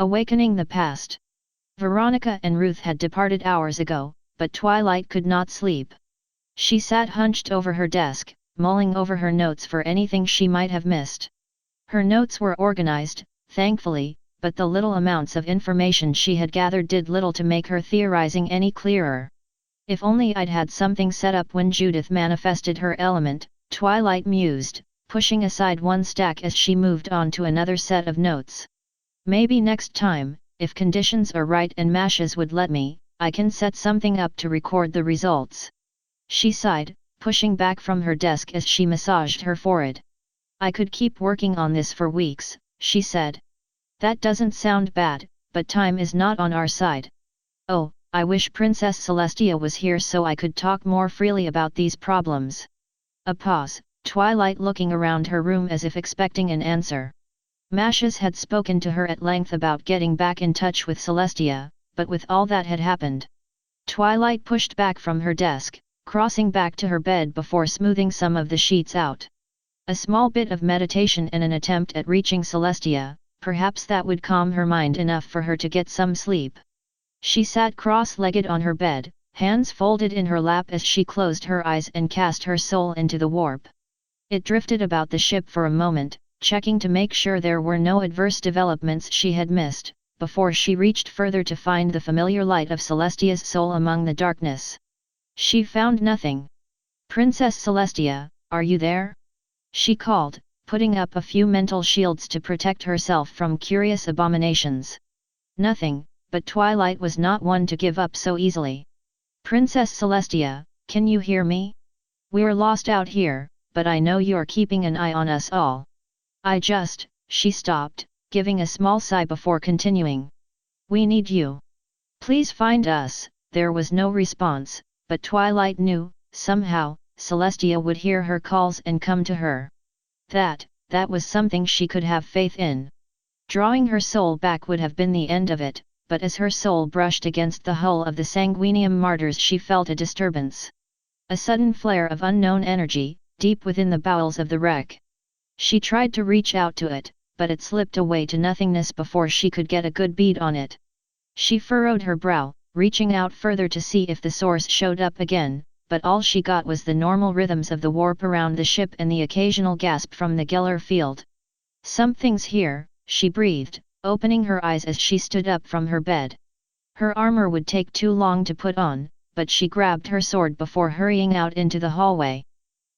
Awakening the past. Veronica and Ruth had departed hours ago, but Twilight could not sleep. She sat hunched over her desk, mulling over her notes for anything she might have missed. Her notes were organized, thankfully, but the little amounts of information she had gathered did little to make her theorizing any clearer. If only I'd had something set up when Judith manifested her element, Twilight mused, pushing aside one stack as she moved on to another set of notes. Maybe next time, if conditions are right and Mashes would let me, I can set something up to record the results. She sighed, pushing back from her desk as she massaged her forehead. I could keep working on this for weeks, she said. That doesn't sound bad, but time is not on our side. Oh, I wish Princess Celestia was here so I could talk more freely about these problems. A pause, Twilight looking around her room as if expecting an answer. Mashes had spoken to her at length about getting back in touch with Celestia, but with all that had happened. Twilight pushed back from her desk, crossing back to her bed before smoothing some of the sheets out. A small bit of meditation and an attempt at reaching Celestia, perhaps that would calm her mind enough for her to get some sleep. She sat cross-legged on her bed, hands folded in her lap as she closed her eyes and cast her soul into the warp. It drifted about the ship for a moment, checking to make sure there were no adverse developments she had missed, before she reached further to find the familiar light of Celestia's soul among the darkness. She found nothing. Princess Celestia, are you there? She called, putting up a few mental shields to protect herself from curious abominations. Nothing, but Twilight was not one to give up so easily. Princess Celestia, can you hear me? We're lost out here, but I know you're keeping an eye on us all. She stopped, giving a small sigh before continuing. We need you. Please find us. There was no response, but Twilight knew, somehow, Celestia would hear her calls and come to her. That was something she could have faith in. Drawing her soul back would have been the end of it, but as her soul brushed against the hull of the Sanguinium Martyrs she felt a disturbance. A sudden flare of unknown energy, deep within the bowels of the wreck. She tried to reach out to it, but it slipped away to nothingness before she could get a good bead on it. She furrowed her brow, reaching out further to see if the source showed up again, but all she got was the normal rhythms of the warp around the ship and the occasional gasp from the Geller field. Something's here, she breathed, opening her eyes as she stood up from her bed. Her armor would take too long to put on, but she grabbed her sword before hurrying out into the hallway.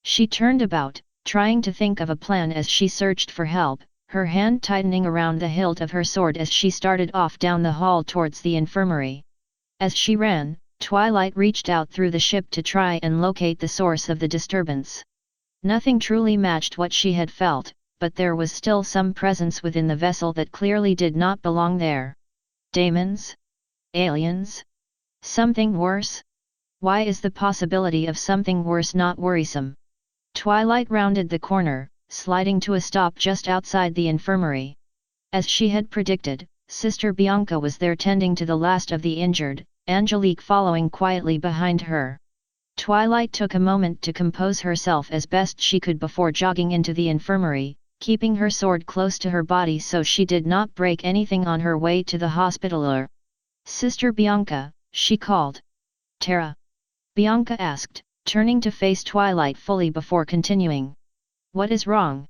She turned about, trying to think of a plan as she searched for help, her hand tightening around the hilt of her sword as she started off down the hall towards the infirmary. As she ran, Twilight reached out through the ship to try and locate the source of the disturbance. Nothing truly matched what she had felt, but there was still some presence within the vessel that clearly did not belong there. Demons? Aliens? Something worse? Why is the possibility of something worse not worrisome? Twilight rounded the corner, sliding to a stop just outside the infirmary. As she had predicted, Sister Bianca was there tending to the last of the injured, Angelique following quietly behind her. Twilight took a moment to compose herself as best she could before jogging into the infirmary, keeping her sword close to her body so she did not break anything on her way to the hospital. Sister Bianca, she called. Tara? Bianca asked, turning to face Twilight fully before continuing. What is wrong?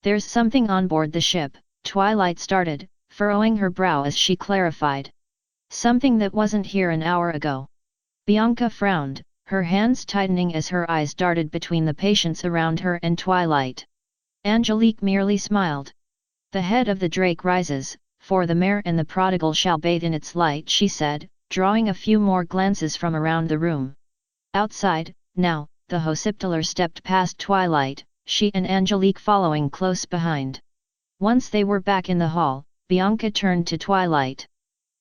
There's something on board the ship, Twilight started, furrowing her brow as she clarified. Something that wasn't here an hour ago. Bianca frowned, her hands tightening as her eyes darted between the patients around her and Twilight. Angelique merely smiled. The head of the drake rises, for the mare and the prodigal shall bathe in its light, she said, drawing a few more glances from around the room. Outside, now, the Hospitaller stepped past Twilight, she and Angelique following close behind. Once they were back in the hall, Bianca turned to Twilight.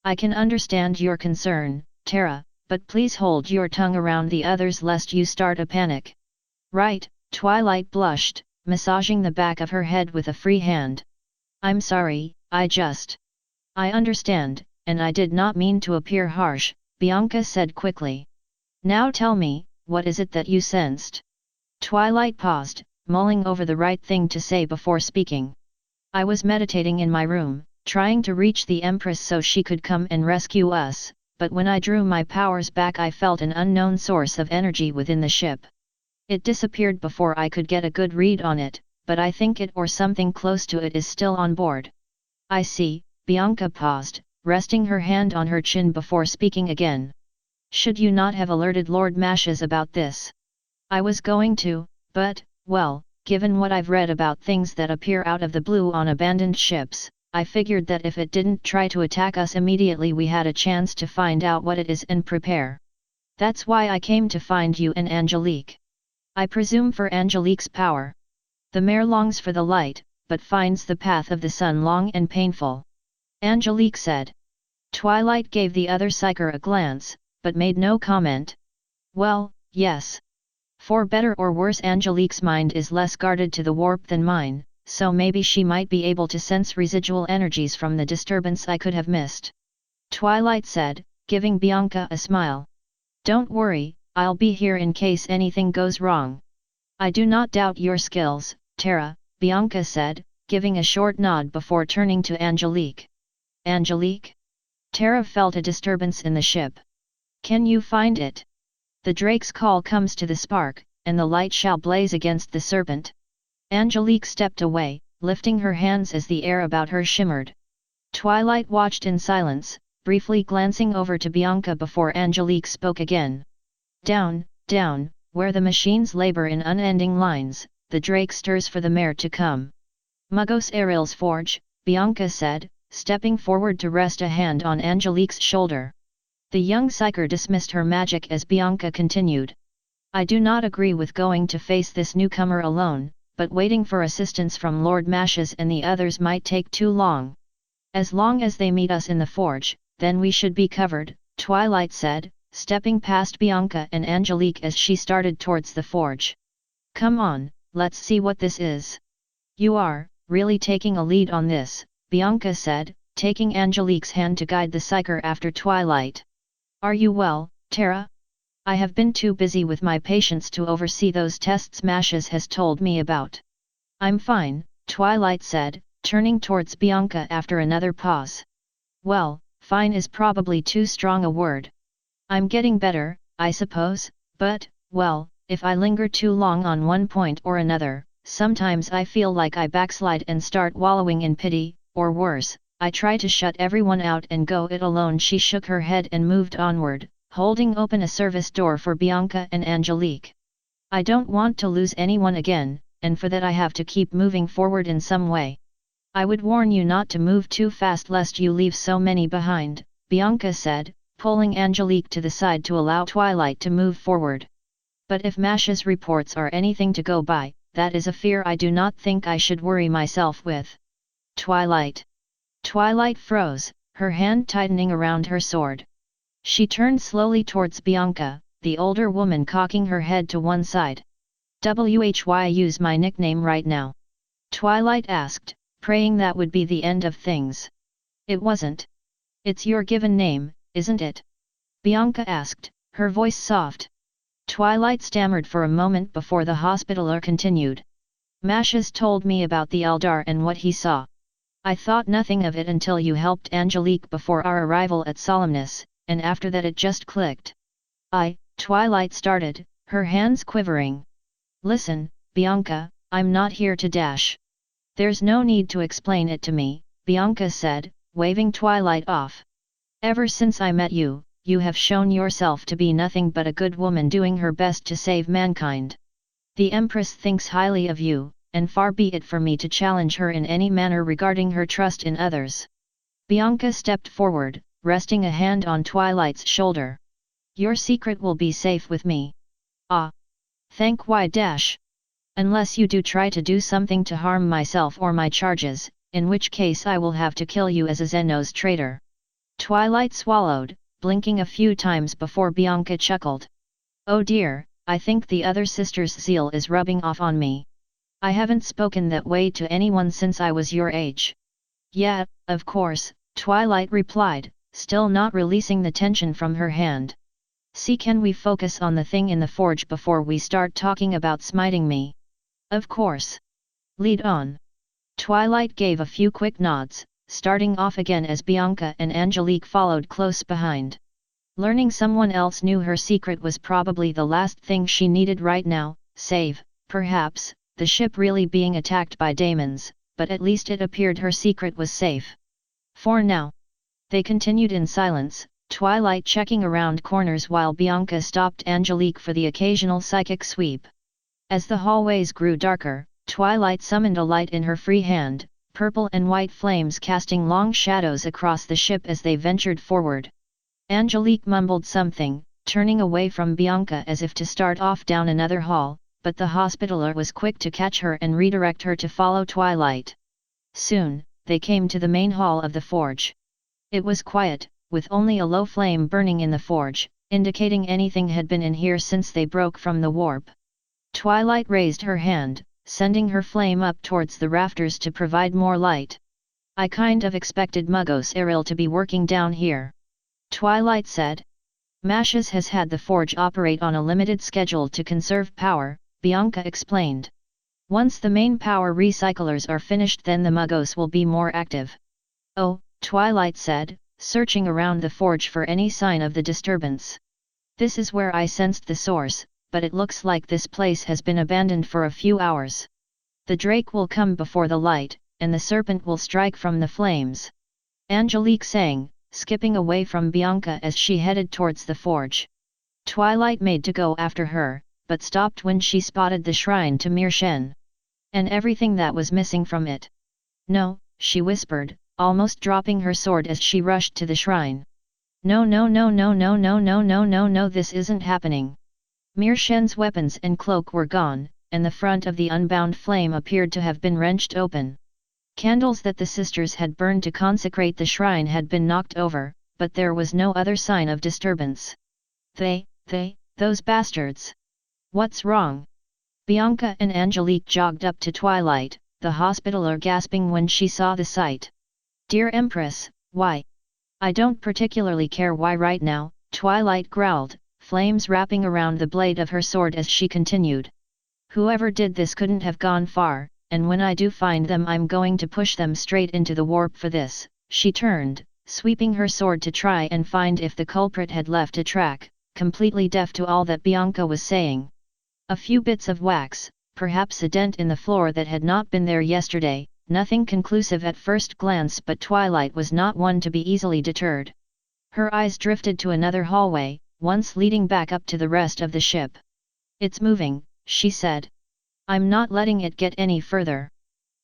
I can understand your concern, Tara, but please hold your tongue around the others lest you start a panic. Right, Twilight blushed, massaging the back of her head with a free hand. I'm sorry, I understand, and I did not mean to appear harsh, Bianca said quickly. Now tell me, what is it that you sensed? Twilight paused, mulling over the right thing to say before speaking. I was meditating in my room, trying to reach the Empress so she could come and rescue us, but when I drew my powers back I felt an unknown source of energy within the ship. It disappeared before I could get a good read on it, but I think it or something close to it is still on board. I see. Bianca paused, resting her hand on her chin before speaking again. Should you not have alerted Lord Mashes about this? I was going to, but, well, given what I've read about things that appear out of the blue on abandoned ships, I figured that if it didn't try to attack us immediately we had a chance to find out what it is and prepare. That's why I came to find you and Angelique. I presume for Angelique's power. The mare longs for the light, but finds the path of the sun long and painful. Angelique said. Twilight gave the other psyker a glance, but made no comment. Well, yes. For better or worse Angelique's mind is less guarded to the warp than mine, so maybe she might be able to sense residual energies from the disturbance I could have missed. Twilight said, giving Bianca a smile. Don't worry, I'll be here in case anything goes wrong. I do not doubt your skills, Terra, Bianca said, giving a short nod before turning to Angelique. Angelique? Terra felt a disturbance in the ship. Can you find it? The Drake's call comes to the spark, and the light shall blaze against the serpent. Angelique stepped away, lifting her hands as the air about her shimmered. Twilight watched in silence, briefly glancing over to Bianca before Angelique spoke again. Down, down, where the machines labor in unending lines, the Drake stirs for the mare to come. Mugos Ariel's forge, Bianca said, stepping forward to rest a hand on Angelique's shoulder. The young psyker dismissed her magic as Bianca continued. I do not agree with going to face this newcomer alone, but waiting for assistance from Lord Mashes and the others might take too long. As long as they meet us in the forge, then we should be covered, Twilight said, stepping past Bianca and Angelique as she started towards the forge. Come on, let's see what this is. You are, really taking a lead on this, Bianca said, taking Angelique's hand to guide the psyker after Twilight. Are you well, Terra? I have been too busy with my patients to oversee those tests Mashes has told me about. I'm fine, Twilight said, turning towards Bianca after another pause. Well, fine is probably too strong a word. I'm getting better, I suppose, but, well, if I linger too long on one point or another, sometimes I feel like I backslide and start wallowing in pity, or worse, I try to shut everyone out and go it alone. She shook her head and moved onward, holding open a service door for Bianca and Angelique. I don't want to lose anyone again, and for that I have to keep moving forward in some way. I would warn you not to move too fast lest you leave so many behind, Bianca said, pulling Angelique to the side to allow Twilight to move forward. But if Mashes' reports are anything to go by, that is a fear I do not think I should worry myself with. Twilight. Twilight froze, her hand tightening around her sword. She turned slowly towards Bianca, the older woman cocking her head to one side. Why use my nickname right now? Twilight asked, praying that would be the end of things. It wasn't. It's your given name, isn't it? Bianca asked, her voice soft. Twilight stammered for a moment before the hospitaller continued. Mashes told me about the Eldar and what he saw. I thought nothing of it until you helped Angelique before our arrival at Solemnus, and after that it just clicked. Twilight started, her hands quivering. Listen, Bianca, I'm not here to dash. There's no need to explain it to me, Bianca said, waving Twilight off. Ever since I met you, you have shown yourself to be nothing but a good woman doing her best to save mankind. The Empress thinks highly of you, and far be it for me to challenge her in any manner regarding her trust in others. Bianca stepped forward, resting a hand on Twilight's shoulder. Your secret will be safe with me. Ah! Thank why dash. Unless you do try to do something to harm myself or my charges, in which case I will have to kill you as a Xenos traitor. Twilight swallowed, blinking a few times before Bianca chuckled. Oh dear, I think the other sister's zeal is rubbing off on me. I haven't spoken that way to anyone since I was your age. Yeah, of course, Twilight replied, still not releasing the tension from her hand. See, can we focus on the thing in the forge before we start talking about smiting me? Of course. Lead on. Twilight gave a few quick nods, starting off again as Bianca and Angelique followed close behind. Learning someone else knew her secret was probably the last thing she needed right now, save, perhaps, the ship really being attacked by daemons, but at least it appeared her secret was safe. For now. They continued in silence, Twilight checking around corners while Bianca stopped Angelique for the occasional psychic sweep. As the hallways grew darker, Twilight summoned a light in her free hand, purple and white flames casting long shadows across the ship as they ventured forward. Angelique mumbled something, turning away from Bianca as if to start off down another hall, but the Hospitaller was quick to catch her and redirect her to follow Twilight. Soon, they came to the main hall of the forge. It was quiet, with only a low flame burning in the forge, indicating anything had been in here since they broke from the warp. Twilight raised her hand, sending her flame up towards the rafters to provide more light. I kind of expected Muggos Eril to be working down here. Twilight said. Mashas has had the forge operate on a limited schedule to conserve power, Bianca explained. Once the main power recyclers are finished, then the Muggos will be more active. Oh, Twilight said, searching around the forge for any sign of the disturbance. This is where I sensed the source, but it looks like this place has been abandoned for a few hours. The drake will come before the light, and the serpent will strike from the flames. Angelique sang, skipping away from Bianca as she headed towards the forge. Twilight made to go after her, but stopped when she spotted the shrine to Mirshen. And everything that was missing from it. No, she whispered, almost dropping her sword as she rushed to the shrine. No, no, no, no, no, no, no, no, no, no, this isn't happening. Mirshen's weapons and cloak were gone, and the front of the unbound flame appeared to have been wrenched open. Candles that the sisters had burned to consecrate the shrine had been knocked over, but there was no other sign of disturbance. Those bastards! What's wrong? Bianca and Angelique jogged up to Twilight, the Hospitaller gasping when she saw the sight. Dear Empress, why? I don't particularly care why right now, Twilight growled, flames wrapping around the blade of her sword as she continued. Whoever did this couldn't have gone far, and when I do find them I'm going to push them straight into the warp for this. She turned, sweeping her sword to try and find if the culprit had left a track, completely deaf to all that Bianca was saying. A few bits of wax, perhaps a dent in the floor that had not been there yesterday, nothing conclusive at first glance, but Twilight was not one to be easily deterred. Her eyes drifted to another hallway, once leading back up to the rest of the ship. It's moving, she said. I'm not letting it get any further.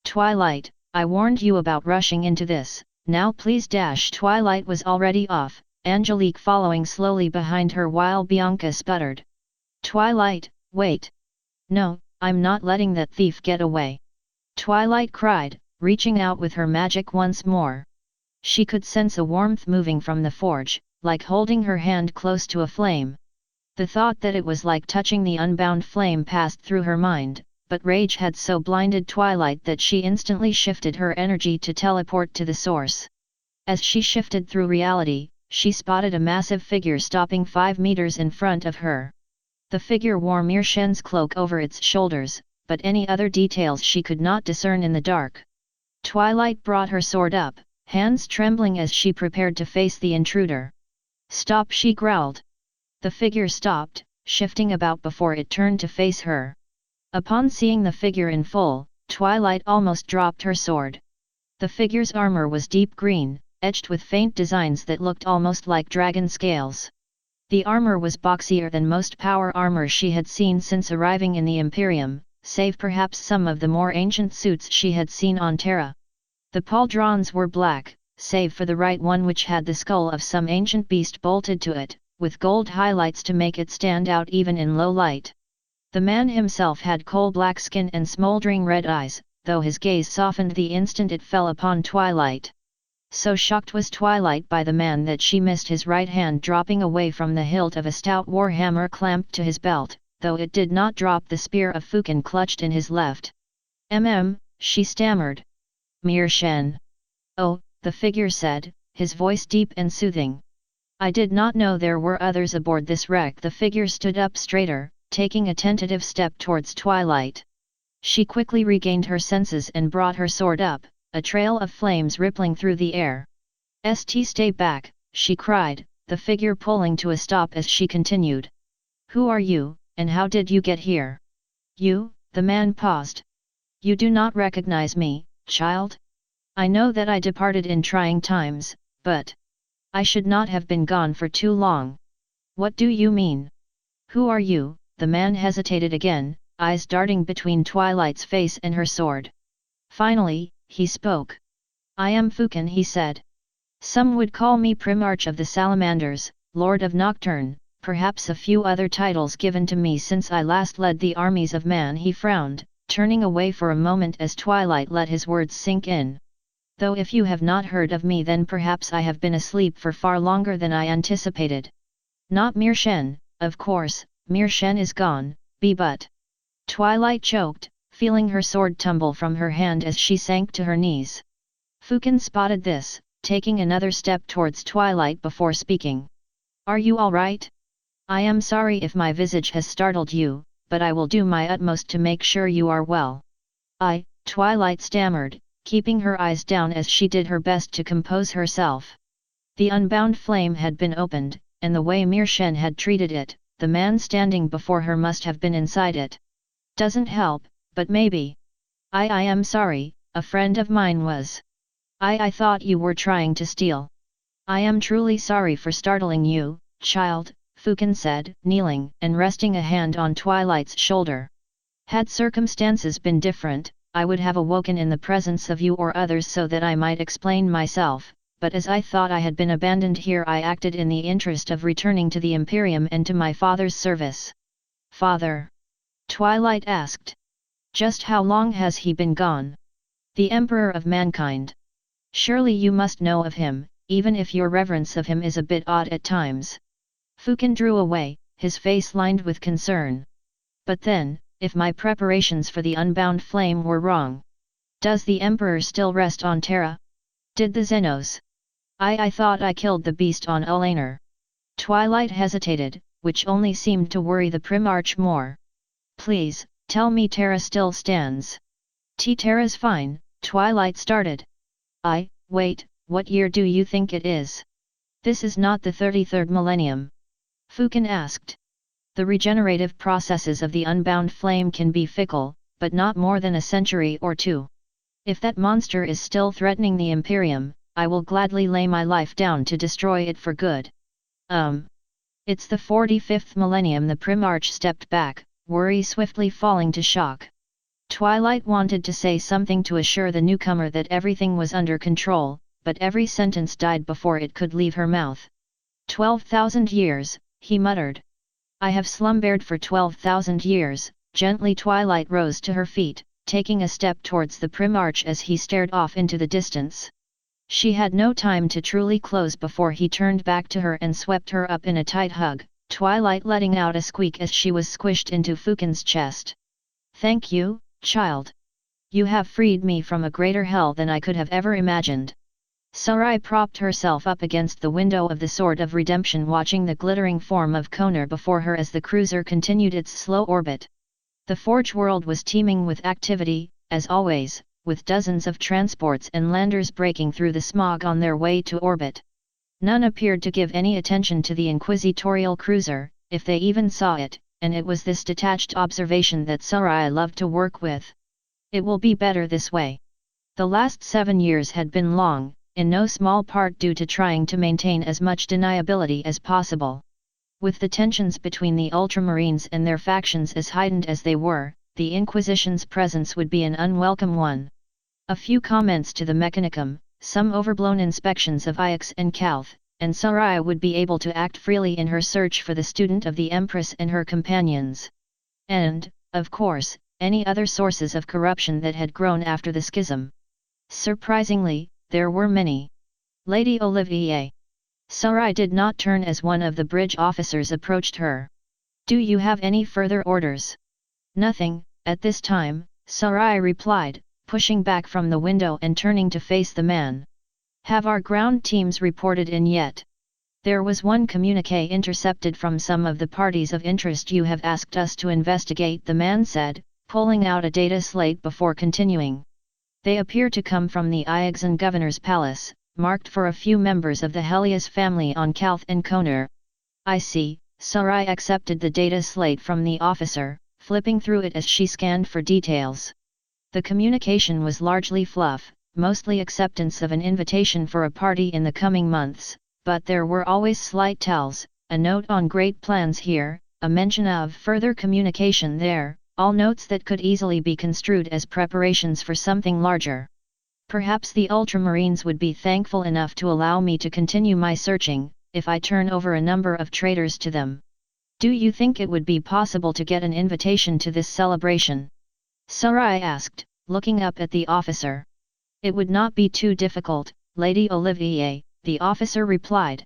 Twilight, I warned you about rushing into this, now please dash. Twilight was already off, Angelique following slowly behind her while Bianca sputtered. Twilight, wait. No, I'm not letting that thief get away. Twilight cried, reaching out with her magic once more. She could sense a warmth moving from the forge, like holding her hand close to a flame. The thought that it was like touching the unbound flame passed through her mind, but rage had so blinded Twilight that she instantly shifted her energy to teleport to the source. As she shifted through reality, she spotted a massive figure stopping 5 meters in front of her. The figure wore Mirshen's cloak over its shoulders, but any other details she could not discern in the dark. Twilight brought her sword up, hands trembling as she prepared to face the intruder. Stop, she growled. The figure stopped, shifting about before it turned to face her. Upon seeing the figure in full, Twilight almost dropped her sword. The figure's armor was deep green, etched with faint designs that looked almost like dragon scales. The armor was boxier than most power armor she had seen since arriving in the Imperium, save perhaps some of the more ancient suits she had seen on Terra. The pauldrons were black, save for the right one which had the skull of some ancient beast bolted to it, with gold highlights to make it stand out even in low light. The man himself had coal-black skin and smoldering red eyes, though his gaze softened the instant it fell upon Twilight. So shocked was Twilight by the man that she missed his right hand dropping away from the hilt of a stout warhammer clamped to his belt, though it did not drop the spear of Fukin clutched in his left. She stammered. Mirshen. Oh, the figure said, his voice deep and soothing. I did not know there were others aboard this wreck. The figure stood up straighter, taking a tentative step towards Twilight. She quickly regained her senses and brought her sword up, a trail of flames rippling through the air. Stay back, she cried, the figure pulling to a stop as she continued. Who are you, and how did you get here? You, the man paused. You do not recognize me, child? I know that I departed in trying times, but I should not have been gone for too long. What do you mean? Who are you? The man hesitated again, eyes darting between Twilight's face and her sword. Finally, he spoke. I am Fukin, he said. Some would call me Primarch of the Salamanders, Lord of Nocturne, perhaps a few other titles given to me since I last led the armies of man. He frowned, turning away for a moment as Twilight let his words sink in. Though if you have not heard of me, then perhaps I have been asleep for far longer than I anticipated. Not Mir Shen, of course, Mir Shen is gone, but... Twilight choked, feeling her sword tumble from her hand as she sank to her knees. Fukin spotted this, taking another step towards Twilight before speaking. Are you all right? I am sorry if my visage has startled you, but I will do my utmost to make sure you are well. Twilight stammered, keeping her eyes down as she did her best to compose herself. The unbound flame had been opened, and the way Mir Shen had treated it, the man standing before her must have been inside it. Doesn't help, but maybe. I am sorry, a friend of mine was. I thought you were trying to steal. I am truly sorry for startling you, child, Fukin said, kneeling and resting a hand on Twilight's shoulder. Had circumstances been different, I would have awoken in the presence of you or others so that I might explain myself, but as I thought I had been abandoned here, I acted in the interest of returning to the Imperium and to my father's service. Father? Twilight asked. Just how long has he been gone? The Emperor of Mankind. Surely you must know of him, even if your reverence of him is a bit odd at times. Fukin drew away, his face lined with concern. But then, if my preparations for the unbound flame were wrong, does the Emperor still rest on Terra? Did the Xenos? I thought I killed the beast on Ulaner. Twilight hesitated, which only seemed to worry the Primarch more. Please, tell me Terra still stands. Terra's fine, Twilight started. Wait, what year do you think it is? This is not the 33rd millennium. Fukin asked. The regenerative processes of the unbound flame can be fickle, but not more than a century or two. If that monster is still threatening the Imperium, I will gladly lay my life down to destroy it for good. It's the 45th millennium. The Primarch stepped back, worry swiftly falling to shock. Twilight wanted to say something to assure the newcomer that everything was under control, but every sentence died before it could leave her mouth. 12,000 years, he muttered. I have slumbered for 12,000 years. Gently Twilight rose to her feet, taking a step towards the Primarch as he stared off into the distance. She had no time to truly close before he turned back to her and swept her up in a tight hug, Twilight letting out a squeak as she was squished into Fukin's chest. Thank you, child. You have freed me from a greater hell than I could have ever imagined. Sarai propped herself up against the window of the Sword of Redemption, watching the glittering form of Koner before her as the cruiser continued its slow orbit. The Forge world was teeming with activity, as always, with dozens of transports and landers breaking through the smog on their way to orbit. None appeared to give any attention to the inquisitorial cruiser, if they even saw it, and it was this detached observation that Sarai loved to work with. It will be better this way. The last 7 years had been long, in no small part due to trying to maintain as much deniability as possible. With the tensions between the Ultramarines and their factions as heightened as they were, the Inquisition's presence would be an unwelcome one. A few comments to the Mechanicum, some overblown inspections of Ix and Calth, and Sarai would be able to act freely in her search for the student of the Empress and her companions. And, of course, any other sources of corruption that had grown after the schism. Surprisingly, there were many. Lady Olivier. Sarai did not turn as one of the bridge officers approached her. Do you have any further orders? Nothing, at this time, Sarai replied, pushing back from the window and turning to face the man. Have our ground teams reported in yet? There was one communiqué intercepted from some of the parties of interest you have asked us to investigate, the man said, pulling out a data slate before continuing. They appear to come from the Iowaforever governor's palace, marked for a few members of the Helios family on Kalth and Koner. I see. Sarai accepted the data slate from the officer, flipping through it as she scanned for details. The communication was largely fluff, mostly acceptance of an invitation for a party in the coming months, but there were always slight tells, a note on great plans here, a mention of further communication there, all notes that could easily be construed as preparations for something larger. Perhaps the Ultramarines would be thankful enough to allow me to continue my searching, if I turn over a number of traitors to them. Do you think it would be possible to get an invitation to this celebration? Sarai asked, looking up at the officer. It would not be too difficult, Lady Olivier, the officer replied.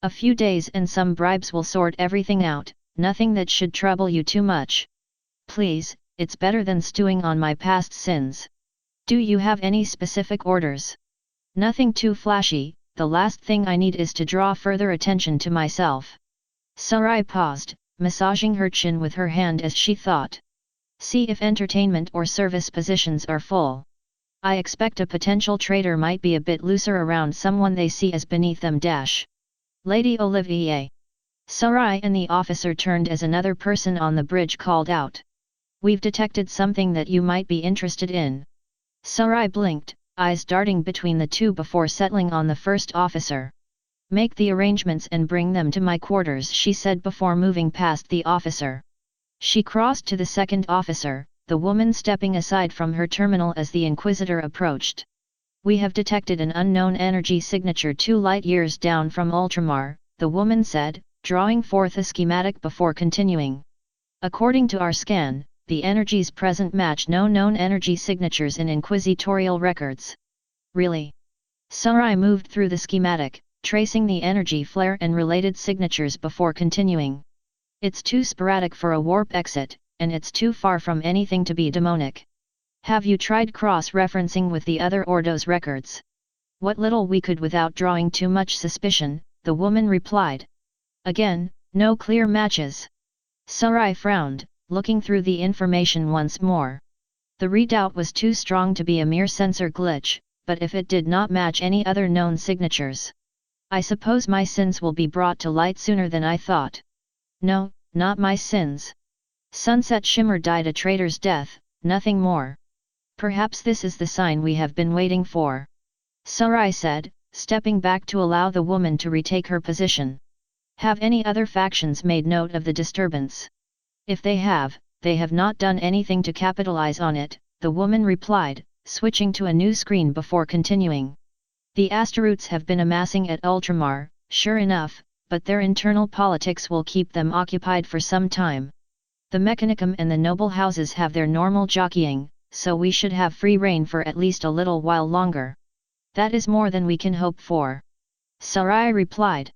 A few days and some bribes will sort everything out, nothing that should trouble you too much. Please, it's better than stewing on my past sins. Do you have any specific orders? Nothing too flashy, the last thing I need is to draw further attention to myself. Sarai paused, massaging her chin with her hand as she thought. See if entertainment or service positions are full. I expect a potential traitor might be a bit looser around someone they see as beneath them. Lady Olivier. Sarai and the officer turned as another person on the bridge called out. We've detected something that you might be interested in. Sarai blinked, eyes darting between the two before settling on the first officer. Make the arrangements and bring them to my quarters, she said before moving past the officer. She crossed to the second officer, the woman stepping aside from her terminal as the Inquisitor approached. We have detected an unknown energy signature 2 light-years down from Ultramar, the woman said, drawing forth a schematic before continuing. According to our scan, the energies present match no known energy signatures in inquisitorial records. Really? Sarai moved through the schematic, tracing the energy flare and related signatures before continuing. It's too sporadic for a warp exit, and it's too far from anything to be demonic. Have you tried cross-referencing with the other Ordo's records? What little we could without drawing too much suspicion, the woman replied. Again, no clear matches. Sarai frowned, looking through the information once more. The readout was too strong to be a mere sensor glitch, but if it did not match any other known signatures, I suppose my sins will be brought to light sooner than I thought. No, not my sins. Sunset Shimmer died a traitor's death, nothing more. Perhaps this is the sign we have been waiting for. Sarai said, stepping back to allow the woman to retake her position. Have any other factions made note of the disturbance? If they have not done anything to capitalize on it, the woman replied, switching to a new screen before continuing. The Asteroids have been amassing at Ultramar, sure enough, but their internal politics will keep them occupied for some time. The Mechanicum and the noble houses have their normal jockeying, so we should have free rein for at least a little while longer. That is more than we can hope for. Sarai replied.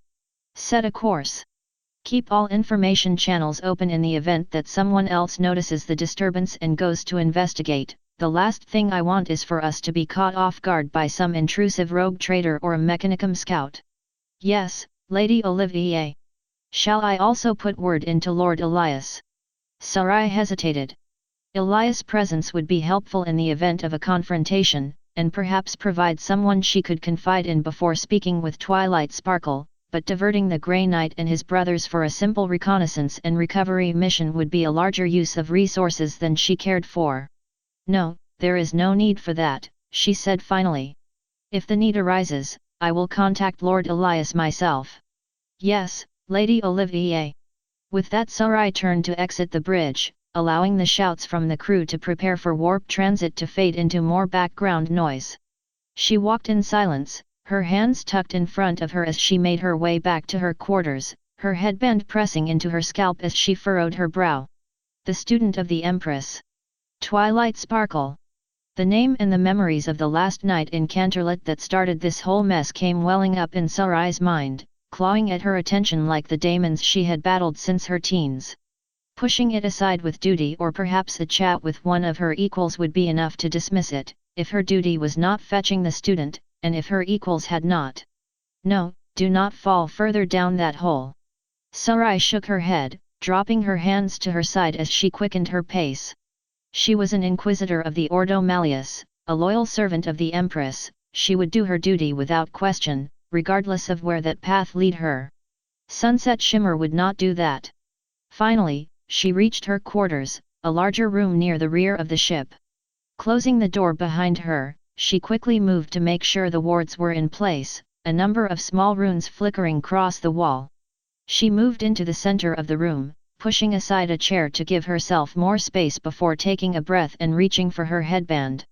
Set a course. Keep all information channels open in the event that someone else notices the disturbance and goes to investigate. The last thing I want is for us to be caught off guard by some intrusive rogue traitor or a Mechanicum scout. Yes, Lady Olivier. Shall I also put word into Lord Elias? Sarai hesitated. Elias' presence would be helpful in the event of a confrontation, and perhaps provide someone she could confide in before speaking with Twilight Sparkle, but diverting the Grey Knight and his brothers for a simple reconnaissance and recovery mission would be a larger use of resources than she cared for. No, there is no need for that, she said finally. If the need arises, I will contact Lord Elias myself. Yes, Lady Olivier. With that Sarai turned to exit the bridge, allowing the shouts from the crew to prepare for warp transit to fade into more background noise. She walked in silence, her hands tucked in front of her as she made her way back to her quarters, her headband pressing into her scalp as she furrowed her brow. The student of the Empress. Twilight Sparkle. The name and the memories of the last night in Canterlot that started this whole mess came welling up in Sarai's mind, clawing at her attention like the daemons she had battled since her teens. Pushing it aside with duty or perhaps a chat with one of her equals would be enough to dismiss it, if her duty was not fetching the student, and if her equals had not. No, do not fall further down that hole. Sarai shook her head, dropping her hands to her side as she quickened her pace. She was an inquisitor of the Ordo Malleus, a loyal servant of the Empress, she would do her duty without question, regardless of where that path lead her. Sunset Shimmer would not do that. Finally, she reached her quarters, a larger room near the rear of the ship. Closing the door behind her, she quickly moved to make sure the wards were in place, a number of small runes flickering across the wall. She moved into the center of the room, pushing aside a chair to give herself more space before taking a breath and reaching for her headband.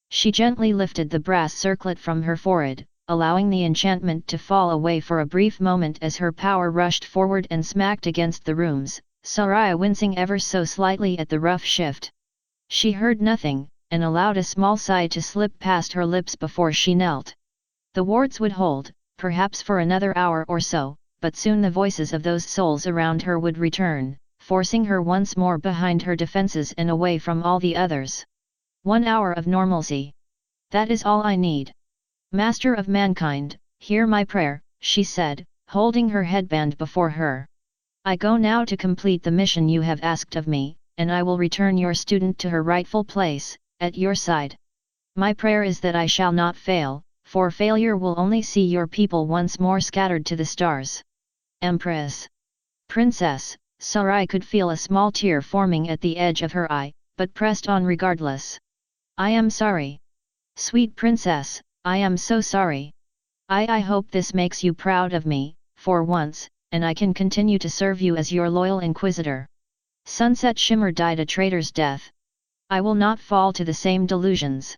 She gently lifted the brass circlet from her forehead, allowing the enchantment to fall away for a brief moment as her power rushed forward and smacked against the rooms, Soraya wincing ever so slightly at the rough shift. She heard nothing, and allowed a small sigh to slip past her lips before she knelt. The wards would hold, perhaps for another hour or so, but soon the voices of those souls around her would return, forcing her once more behind her defenses and away from all the others. 1 hour of normalcy. That is all I need. Master of mankind, hear my prayer, she said, holding her headband before her. I go now to complete the mission you have asked of me, and I will return your student to her rightful place, at your side. My prayer is that I shall not fail, for failure will only see your people once more scattered to the stars. Empress. Princess, Sarai could feel a small tear forming at the edge of her eye, but pressed on regardless. I am sorry. Sweet princess, I am so sorry. I hope this makes you proud of me, for once, and I can continue to serve you as your loyal inquisitor. Sunset Shimmer died a traitor's death. I will not fall to the same delusions.